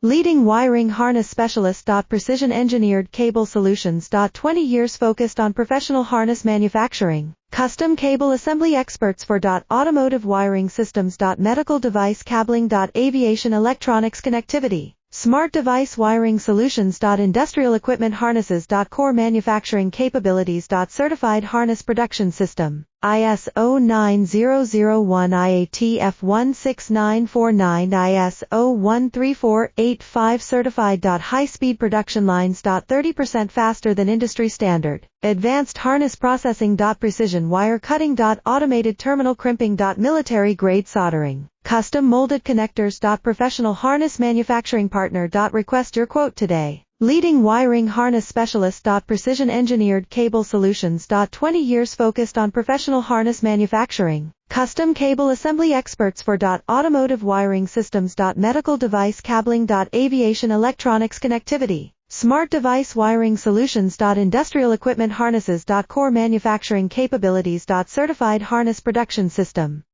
Leading wiring harness specialist. Precision engineered cable solutions. 20 years focused on professional harness manufacturing. Custom cable assembly experts for automotive wiring systems. Medical device cabling. Aviation electronics connectivity. Smart device wiring solutions. Industrial equipment harnesses. Core manufacturing capabilities. Certified harness production system. ISO 9001 IATF 16949 ISO 13485 certified. High-speed production lines. 30% faster than industry standard. Advanced harness processing. Precision wire cutting. Automated terminal crimping. Military grade soldering. Custom molded connectors. Professional harness manufacturing partner. Request your quote today. Leading wiring harness specialist. Precision engineered cable solutions. 20 years focused on professional harness manufacturing. Custom cable assembly experts for automotive wiring systems. Medical device cabling. Aviation electronics connectivity. Smart device wiring solutions. Industrial equipment harnesses. Core manufacturing capabilities. Certified harness production system.